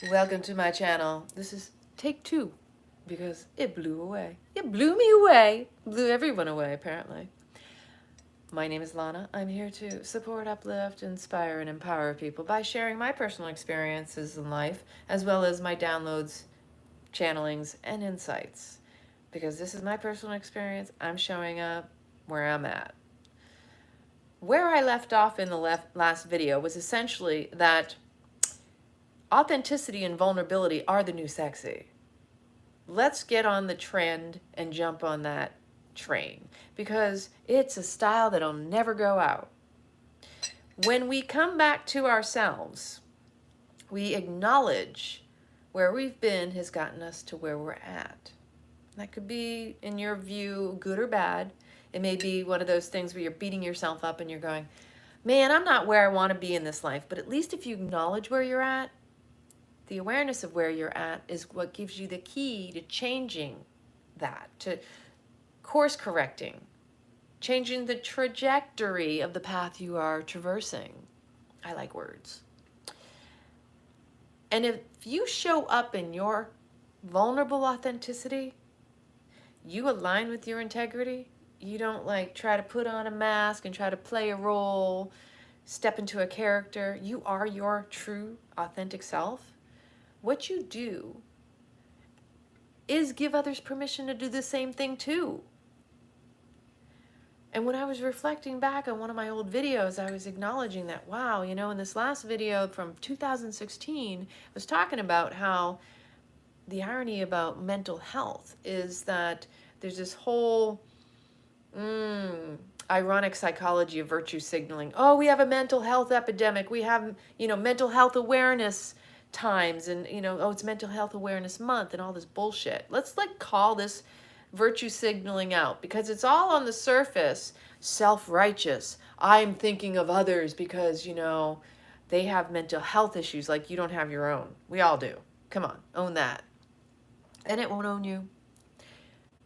Welcome to my channel. This is take two because it blew away. It blew me away. Blew everyone away, apparently. My name is Lana. I'm here to support, uplift, inspire, and empower people by sharing my personal experiences in life, as well as my downloads, channelings, and insights. Because this is my personal experience, I'm showing up where I'm at. Where I left off in the last video was essentially that authenticity and vulnerability are the new sexy. Let's get on the trend and jump on that train because it's a style that'll never go out. When we come back to ourselves, we acknowledge where we've been has gotten us to where we're at. That could be, in your view, good or bad. It may be one of those things where you're beating yourself up and you're going, man, I'm not where I want to be in this life. But at least if you acknowledge where you're at, the awareness of where you're at is what gives you the key to changing that, to course correcting, changing the trajectory of the path you are traversing. I like words. And if you show up in your vulnerable authenticity, you align with your integrity, you don't like try to put on a mask and try to play a role, step into a character, you are your true authentic self. What you do is give others permission to do the same thing too. And when I was reflecting back on one of my old videos, I was acknowledging that, wow, you know, in this last video from 2016, I was talking about how the irony about mental health is that there's this whole ironic psychology of virtue signaling. Oh, we have a mental health epidemic. We have, you know, mental health awareness times and, you know, oh, it's Mental Health Awareness Month and all this bullshit. Let's like call this virtue signaling out because it's all on the surface self-righteous. I'm thinking of others because, you know, they have mental health issues like you don't have your own. We all do. Come on, own that. And it won't own you.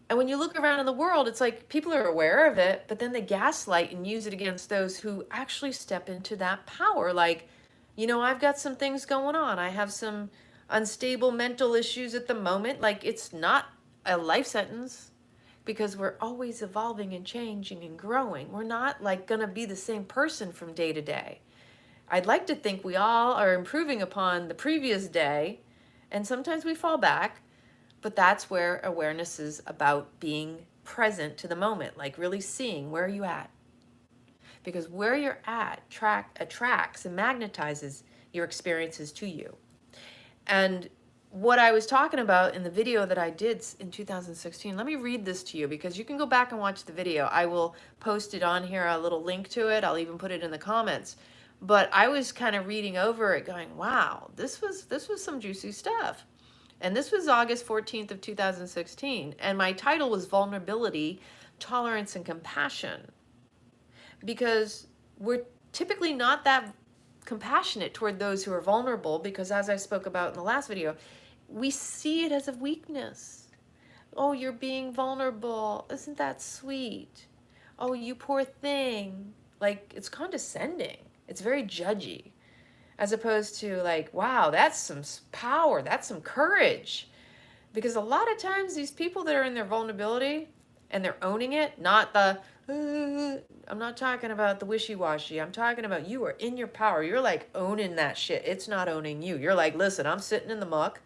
And when you look around in the world, it's like people are aware of it, but then they gaslight and use it against those who actually step into that power. Like, you know, I've got some things going on. I have some unstable mental issues at the moment. Like, it's not a life sentence because we're always evolving and changing and growing. We're not like going to be the same person from day to day. I'd like to think we all are improving upon the previous day, and sometimes we fall back, but that's where awareness is about being present to the moment, like really seeing where are you at. Because where you're at attracts and magnetizes your experiences to you. And what I was talking about in the video that I did in 2016, let me read this to you because you can go back and watch the video. I will post it on here, a little link to it. I'll even put it in the comments. But I was kind of reading over it going, wow, this was some juicy stuff. And this was August 14th of 2016. And my title was Vulnerability, Tolerance, and Compassion. Because we're typically not that compassionate toward those who are vulnerable because, as I spoke about in the last video, we see it as a weakness. Oh, you're being vulnerable. Isn't that sweet? Oh, you poor thing. Like, it's condescending. It's very judgy. As opposed to like, wow, that's some power. That's some courage. Because a lot of times these people that are in their vulnerability and they're owning it, not the, I'm not talking about the wishy-washy. I'm talking about you are in your power. You're like owning that shit. It's not owning you. You're like, listen, I'm sitting in the muck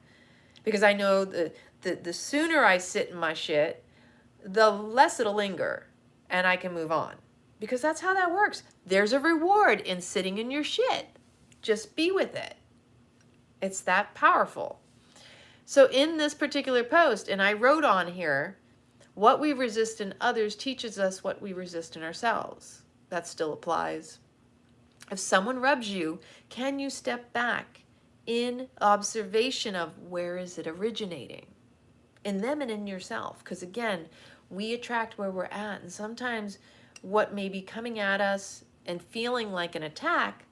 because I know the sooner I sit in my shit, the less it'll linger and I can move on. Because that's how that works. There's a reward in sitting in your shit. Just be with it. It's that powerful. So in this particular post, and I wrote on here, what we resist in others teaches us what we resist in ourselves. That still applies. If someone rubs you, can you step back in observation of where is it originating? In them and in yourself. Because again, we attract where we're at. And sometimes what may be coming at us and feeling like an attack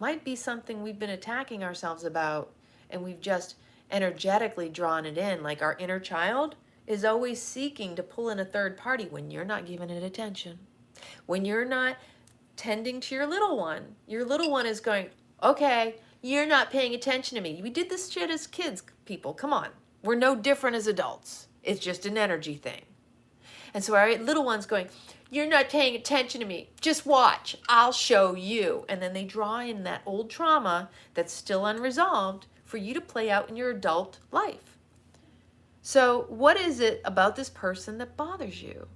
might be something we've been attacking ourselves about and we've just energetically drawn it in. Like our inner child is always seeking to pull in a third party when you're not giving it attention. When you're not tending to your little one is going, okay, You're not paying attention to me. We did this shit as kids, people. Come on. We're no different as adults. It's just an energy thing. And so our little one's going, you're not paying attention to me. Just watch. I'll show you. And then they draw in that old trauma that's still unresolved for you to play out in your adult life. So what is it about this person that bothers you?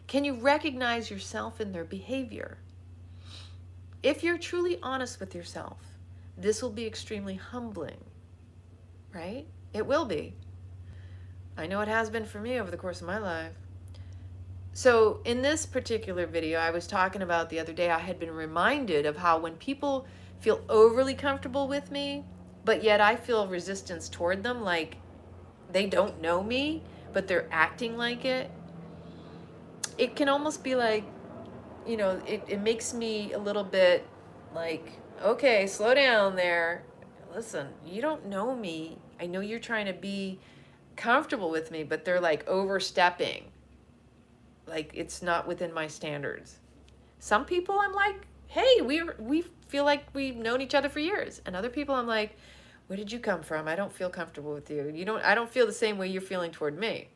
Can you recognize yourself in their behavior? If you're truly honest with yourself, this will be extremely humbling, right? It will be. I know it has been for me over the course of my life. So in this particular video, I was talking about the other day, I had been reminded of how when people feel overly comfortable with me, but yet I feel resistance toward them, like they don't know me, but they're acting like it. It can almost be like, you know, it makes me a little bit like, okay, slow down there. Listen, you don't know me. I know you're trying to be comfortable with me, but they're like overstepping. Like it's not within my standards. Some people I'm like, hey, we feel like we've known each other for years. And other people I'm like, where did you come from? I don't feel comfortable with you. I don't feel the same way you're feeling toward me.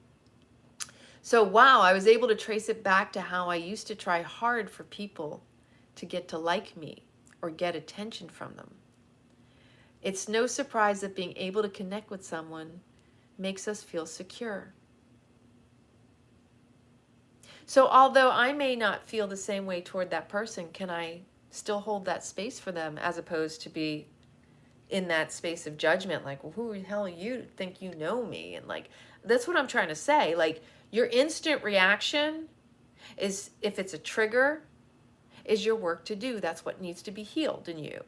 So wow, I was able to trace it back to how I used to try hard for people to get to like me or get attention from them. It's no surprise that being able to connect with someone makes us feel secure. So although I may not feel the same way toward that person, can I still hold that space for them as opposed to be in that space of judgment, like, well, who the hell you think you know me? And like, that's what I'm trying to say. Like, your instant reaction is, if it's a trigger, is your work to do. That's what needs to be healed in you.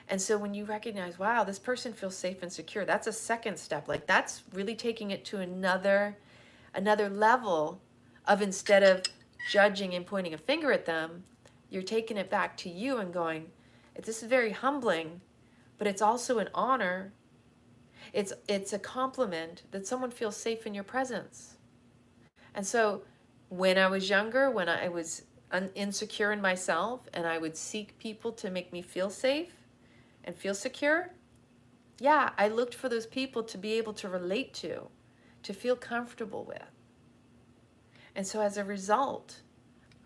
And so when you recognize, wow, this person feels safe and secure, that's a second step. Like, that's really taking it to another level of, instead of judging and pointing a finger at them, you're taking it back to you and going, this is very humbling, but it's also an honor. It's a compliment that someone feels safe in your presence. And so when I was younger, when I was insecure in myself and I would seek people to make me feel safe and feel secure, yeah, I looked for those people to be able to relate to feel comfortable with. And so as a result,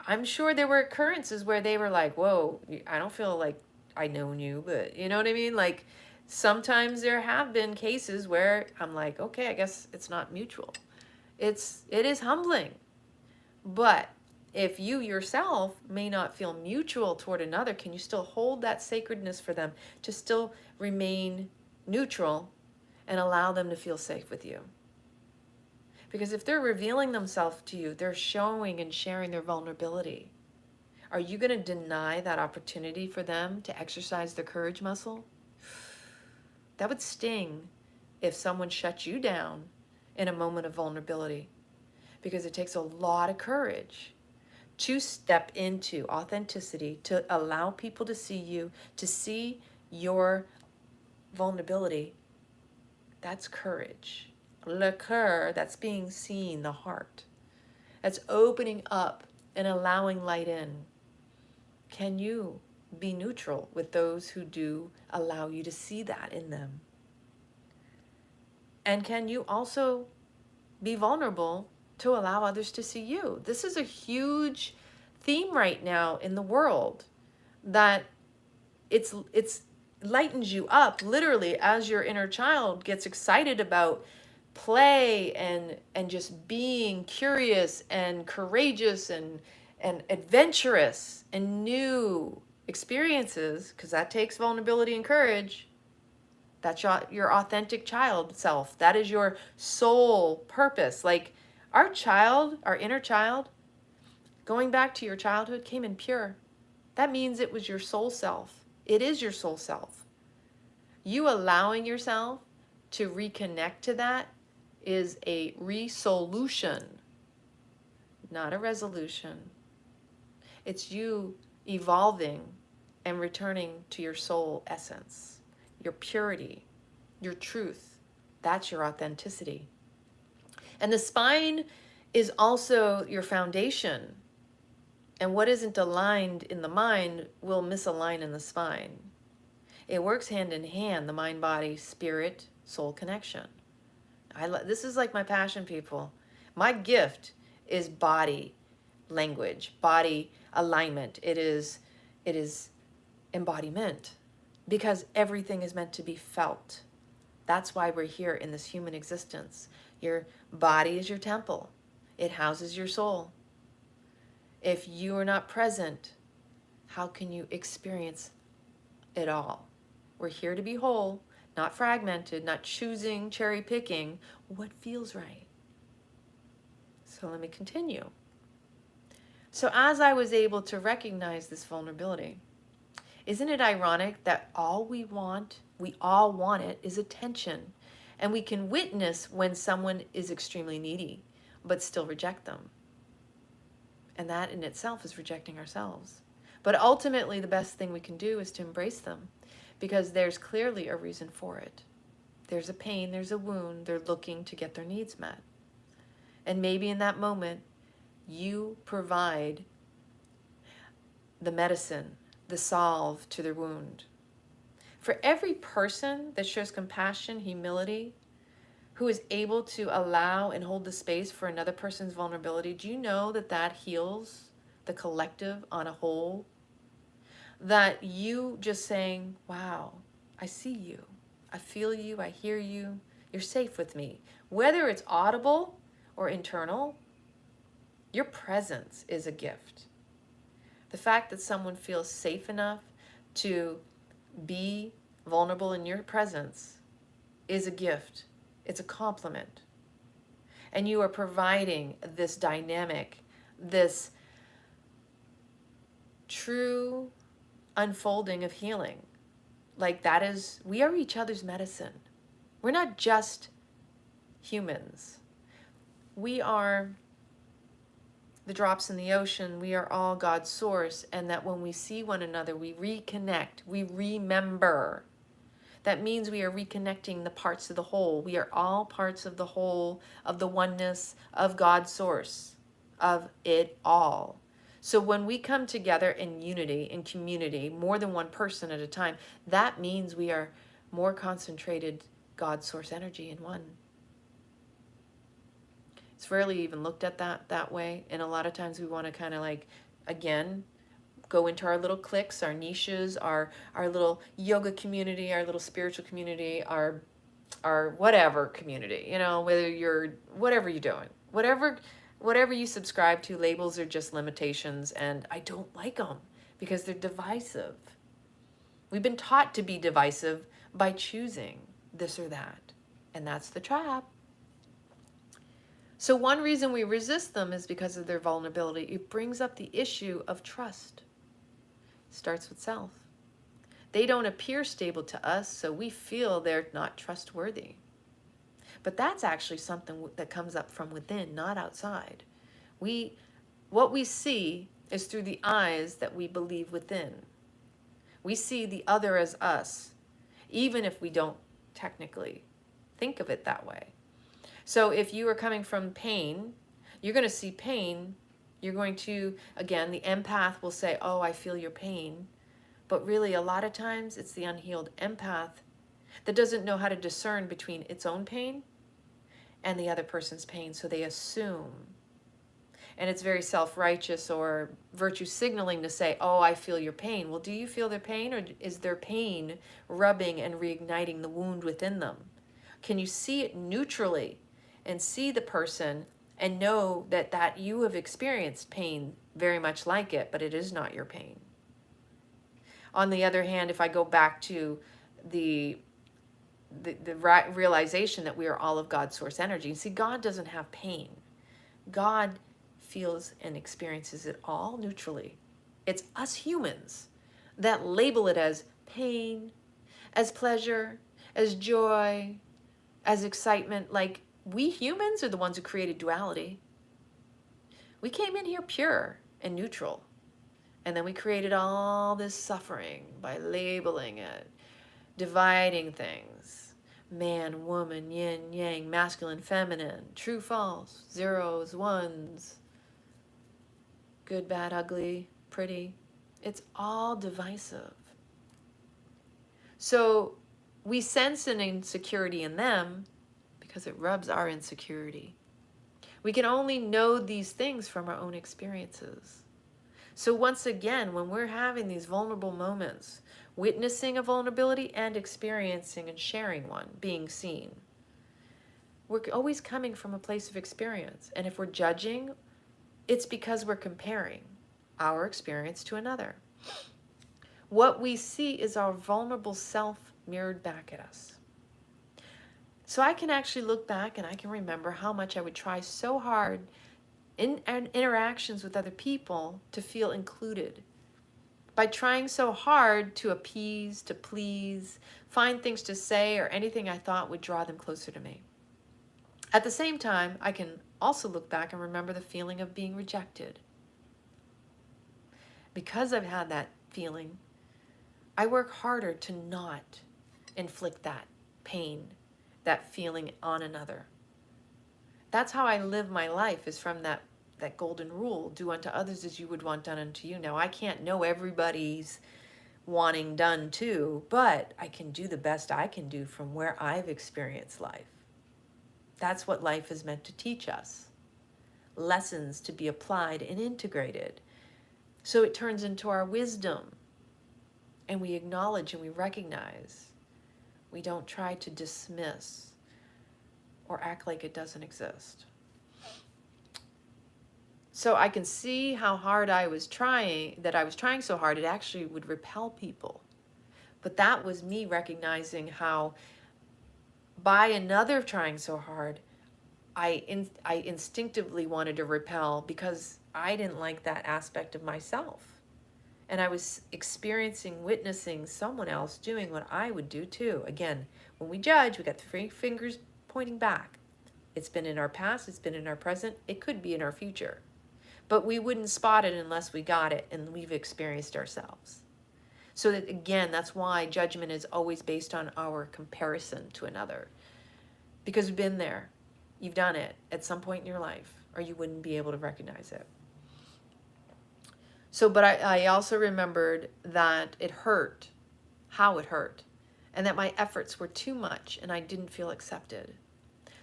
I'm sure there were occurrences where they were like, whoa, I don't feel like I know you, but you know what I mean? Like, sometimes there have been cases where I'm like, okay, I guess it's not mutual. It is humbling. But if you yourself may not feel mutual toward another, can you still hold that sacredness for them to still remain neutral and allow them to feel safe with you? Because if they're revealing themselves to you, they're showing and sharing their vulnerability. Are you going to deny that opportunity for them to exercise their courage muscle? That would sting if someone shut you down in a moment of vulnerability, because it takes a lot of courage to step into authenticity, to allow people to see you, to see your vulnerability. That's courage. Le cœur, that's being seen, the heart. That's opening up and allowing light in. Can you be neutral with those who do allow you to see that in them? And can you also be vulnerable to allow others to see you? This is a huge theme right now in the world, that it's lightens you up literally as your inner child gets excited about play and just being curious and courageous and adventurous and new experiences, because that takes vulnerability and courage. That's your authentic child self. That is your soul purpose. Like, our child, our inner child, going back to your childhood, came in pure. That means it was your soul self. It is your soul self. You allowing yourself to reconnect to that is a resolution, not a resolution. It's you evolving and returning to your soul essence, your purity, your truth. That's your authenticity. And the spine is also your foundation. And what isn't aligned in the mind will misalign in the spine. It works hand in hand, the mind, body, spirit, soul connection. This is like my passion, people. My gift is body language, body alignment. It is embodiment, because everything is meant to be felt. That's why we're here in this human existence. Your body is your temple. It houses your soul. If you are not present, how can you experience it all? We're here to be whole, not fragmented, not choosing, cherry picking what feels right. So let me continue. So as I was able to recognize this vulnerability, isn't it ironic that all we all want it, is attention. And we can witness when someone is extremely needy, but still reject them. And that in itself is rejecting ourselves. But ultimately, the best thing we can do is to embrace them, because there's clearly a reason for it. There's a pain, there's a wound, they're looking to get their needs met. And maybe in that moment, you provide the medicine, the salve to their wound. For every person that shows compassion, humility, who is able to allow and hold the space for another person's vulnerability, do you know that that heals the collective on a whole? That you just saying, wow, I see you, I feel you, I hear you, you're safe with me. Whether it's audible or internal, your presence is a gift. The fact that someone feels safe enough to be vulnerable in your presence is a gift. It's a compliment. And you are providing this dynamic, this true unfolding of healing. Like that is, we are each other's medicine. We're not just humans. We are the drops in the ocean. We are all God's source. And that when we see one another, we reconnect, we remember. That means we are reconnecting the parts of the whole. We are all parts of the whole, of the oneness, of God's source, of it all. So when we come together in unity, in community, more than one person at a time, that means we are more concentrated God's source energy in one. It's rarely even looked at that way. And a lot of times we want to kind of like, again, go into our little cliques, our niches, our little yoga community, our little spiritual community, our whatever community, you know, whatever you're doing, whatever you subscribe to. Labels are just limitations, and I don't like them because they're divisive. We've been taught to be divisive by choosing this or that, and that's the trap. So one reason we resist them is because of their vulnerability. It brings up the issue of trust. Starts with self. They don't appear stable to us, so we feel they're not trustworthy. But that's actually something that comes up from within, not outside. What we see is through the eyes that we believe within. We see the other as us, even if we don't technically think of it that way. So if you are coming from pain, you're going to see pain. You're going to, again, the empath will say, oh, I feel your pain. But really, a lot of times, it's the unhealed empath that doesn't know how to discern between its own pain and the other person's pain. So they assume. And it's very self-righteous or virtue signaling to say, oh, I feel your pain. Well, do you feel their pain, or is their pain rubbing and reigniting the wound within them? Can you see it neutrally and see the person and know that you have experienced pain very much like it, but it is not your pain? On the other hand, if I go back to the realization that we are all of God's source energy, see, God doesn't have pain. God feels and experiences it all neutrally. It's us humans that label it as pain, as pleasure, as joy, as excitement. Like, we humans are the ones who created duality. We came in here pure and neutral. And then we created all this suffering by labeling it, dividing things. Man, woman, yin, yang, masculine, feminine, true, false, zeros, ones, good, bad, ugly, pretty. It's all divisive. So we sense an insecurity in them because it rubs our insecurity. We can only know these things from our own experiences. So once again, when we're having these vulnerable moments, witnessing a vulnerability and experiencing and sharing one, being seen, we're always coming from a place of experience. And if we're judging, it's because we're comparing our experience to another. What we see is our vulnerable self mirrored back at us. So I can actually look back and I can remember how much I would try so hard in interactions with other people to feel included. By trying so hard to appease, to please, find things to say or anything I thought would draw them closer to me. At the same time, I can also look back and remember the feeling of being rejected. Because I've had that feeling, I work harder to not inflict that pain, that feeling on another. That's how I live my life, is from that golden rule, do unto others as you would want done unto you. Now, I can't know everybody's wanting done too, but I can do the best I can do from where I've experienced life. That's what life is meant to teach us. Lessons to be applied and integrated. So it turns into our wisdom. And we acknowledge and we recognize. We don't try to dismiss or act like it doesn't exist. So I can see how hard I was trying so hard, it actually would repel people. But that was me recognizing how by another trying so hard, I instinctively wanted to repel because I didn't like that aspect of myself. And I was experiencing, witnessing someone else doing what I would do too. Again, when we judge, we got 3 fingers pointing back. It's been in our past, it's been in our present, it could be in our future. But we wouldn't spot it unless we got it and we've experienced ourselves. So that, again, that's why judgment is always based on our comparison to another. Because we've been there. You've done it at some point in your life, or you wouldn't be able to recognize it. So, but I also remembered that it hurt, how it hurt, and that my efforts were too much and I didn't feel accepted.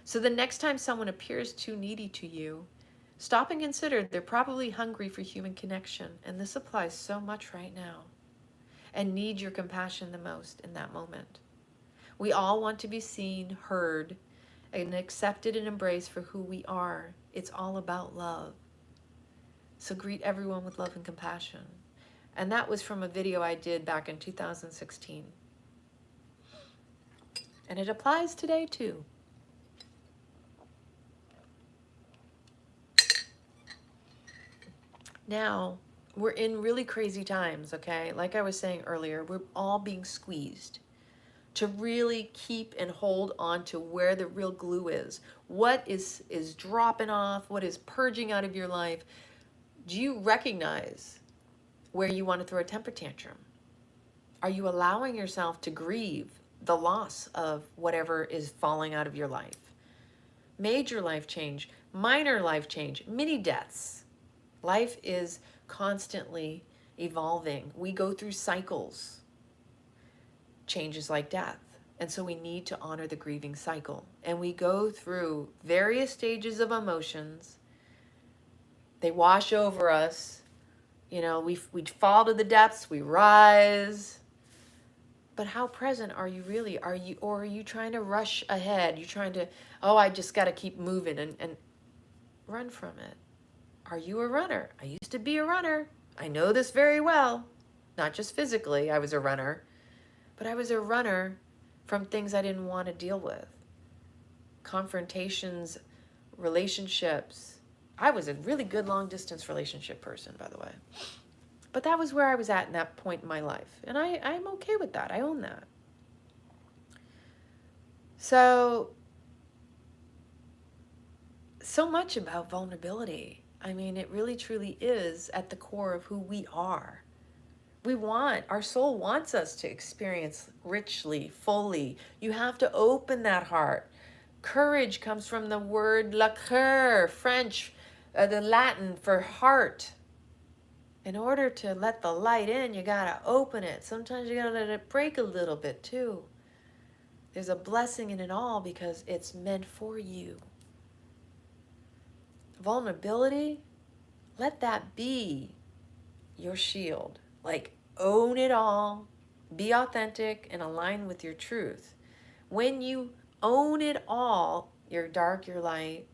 So the next time someone appears too needy to you, stop and consider they're probably hungry for human connection, and this applies so much right now, and need your compassion the most in that moment. We all want to be seen, heard, and accepted and embraced for who we are. It's all about love. So greet everyone with love and compassion. And that was from a video I did back in 2016. And it applies today too. Now, we're in really crazy times, okay? Like I was saying earlier, we're all being squeezed to really keep and hold on to where the real glue is. What is dropping off? What is purging out of your life? Do you recognize where you want to throw a temper tantrum? Are you allowing yourself to grieve the loss of whatever is falling out of your life? Major life change, minor life change, mini deaths. Life is constantly evolving. We go through cycles, changes like death. And so we need to honor the grieving cycle. And we go through various stages of emotions. They wash over us. You know, we fall to the depths, we rise. But how present are you really? Or are you trying to rush ahead? You're trying to, oh, I just got to keep moving and run from it. Are you a runner? I used to be a runner. I know this very well. Not just physically, I was a runner. But I was a runner from things I didn't want to deal with. Confrontations, relationships. I was a really good long-distance relationship person, by the way. But that was where I was at in that point in my life. And I'm okay with that. I own that. So much about vulnerability. I mean, it really truly is at the core of who we are. Our soul wants us to experience richly, fully. You have to open that heart. Courage comes from the word le cœur, French, the Latin for heart. In order to let the light in, you gotta open it. Sometimes you gotta let it break a little bit too. There's a blessing in it all because it's meant for you. Vulnerability, let that be your shield. Like, own it all, be authentic and align with your truth. When you own it all, your dark, your light,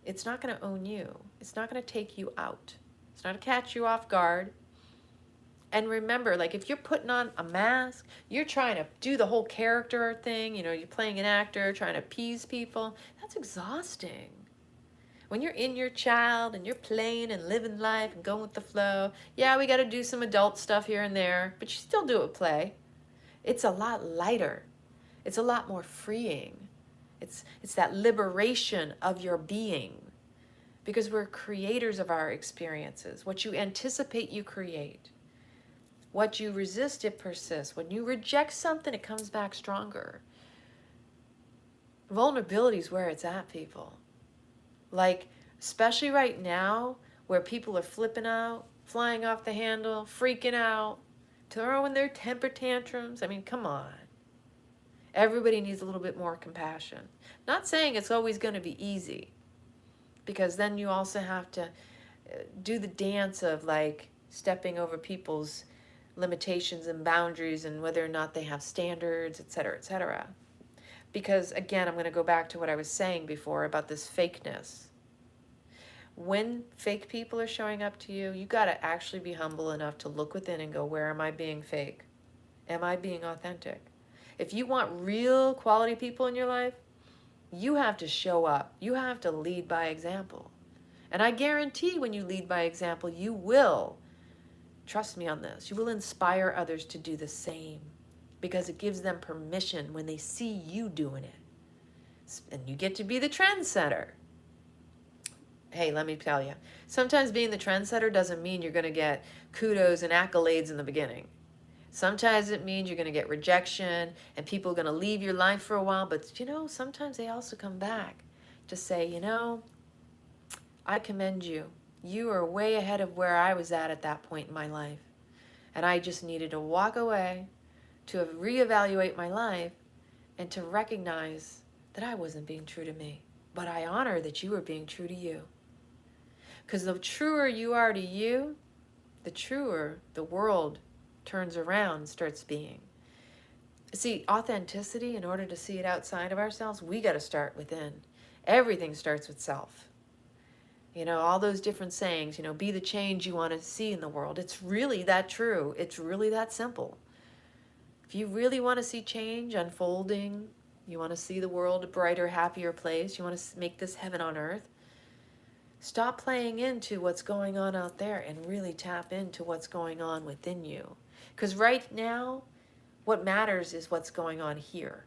it's not going to own you. It's not going to take you out. It's not going to catch you off guard. And remember, like, if you're putting on a mask, you're trying to do the whole character thing, you know, you're playing an actor, trying to appease people, that's exhausting. When you're in your child and you're playing and living life and going with the flow, yeah, we got to do some adult stuff here and there, but you still do it with play. It's a lot lighter. It's a lot more freeing. It's that liberation of your being, because we're creators of our experiences. What you anticipate, you create. What you resist, it persists. When you reject something, it comes back stronger. Vulnerability is where it's at, people. Like, especially right now, where people are flipping out, flying off the handle, freaking out, throwing their temper tantrums. I mean, come on. Everybody needs a little bit more compassion. Not saying it's always going to be easy, because then you also have to do the dance of, like, stepping over people's limitations and boundaries and whether or not they have standards, etc., etc. Because, again, I'm going to go back to what I was saying before about this fakeness. When fake people are showing up to you, you got to actually be humble enough to look within and go, where am I being fake? Am I being authentic? If you want real quality people in your life, you have to show up. You have to lead by example. And I guarantee when you lead by example, you will, trust me on this, you will inspire others to do the same, because it gives them permission when they see you doing it. And you get to be the trendsetter. Hey, let me tell you, sometimes being the trendsetter doesn't mean you're going to get kudos and accolades in the beginning. Sometimes it means you're going to get rejection and people are going to leave your life for a while. But, you know, sometimes they also come back to say, you know, I commend you. You are way ahead of where I was at that point in my life. And I just needed to walk away, to reevaluate my life, and to recognize that I wasn't being true to me. But I honor that you were being true to you. Because the truer you are to you, the truer the world turns around and starts being. See, authenticity, in order to see it outside of ourselves, we got to start within. Everything starts with self. You know, all those different sayings, you know, be the change you want to see in the world. It's really that true. It's really that simple. If you really want to see change unfolding, you want to see the world a brighter, happier place, you want to make this heaven on earth, stop playing into what's going on out there and really tap into what's going on within you. Because right now, what matters is what's going on here.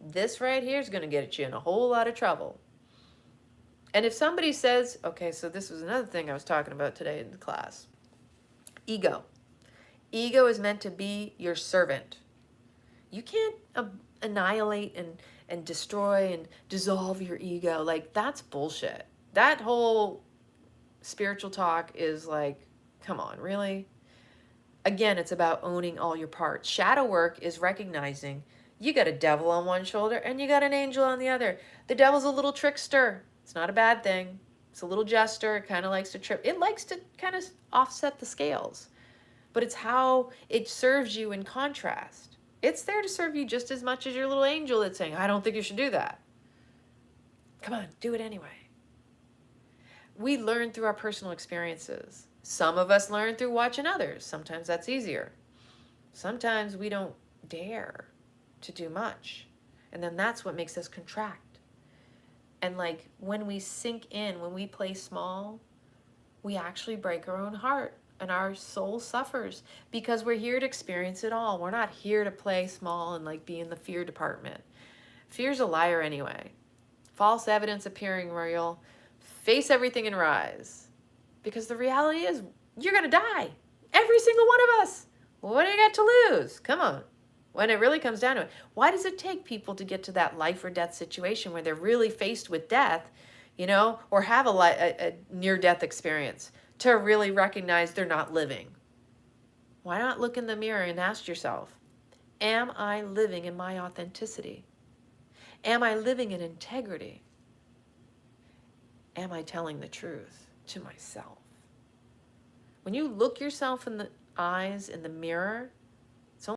This right here is going to get you in a whole lot of trouble. And if somebody says, okay, so this was another thing I was talking about today in the class. Ego. Ego is meant to be your servant. You can't annihilate and destroy and dissolve your ego. Like, that's bullshit. That whole spiritual talk is like, come on, really? Again, it's about owning all your parts. Shadow work is recognizing you got a devil on one shoulder and you got an angel on the other. The devil's a little trickster. It's not a bad thing. It's a little jester. It kind of likes to trip. It likes to kind of offset the scales. But it's how it serves you in contrast. It's there to serve you just as much as your little angel that's saying, I don't think you should do that. Come on, do it anyway. We learn through our personal experiences. Some of us learn through watching others. Sometimes that's easier. Sometimes we don't dare to do much. And then that's what makes us contract. And like when we sink in, when we play small, we actually break our own heart and our soul suffers because we're here to experience it all. We're not here to play small and like be in the fear department. Fear's a liar anyway. False evidence appearing real. Face everything and rise. Because the reality is, you're going to die. Every single one of us. What do you got to lose? Come on. When it really comes down to it. Why does it take people to get to that life or death situation where they're really faced with death, you know, or have a near-death experience? to really recognize they're not living. Why not look in the mirror and ask yourself, am I living in my authenticity? Am I living in integrity? Am I telling the truth to myself? When you look yourself in the eyes in the mirror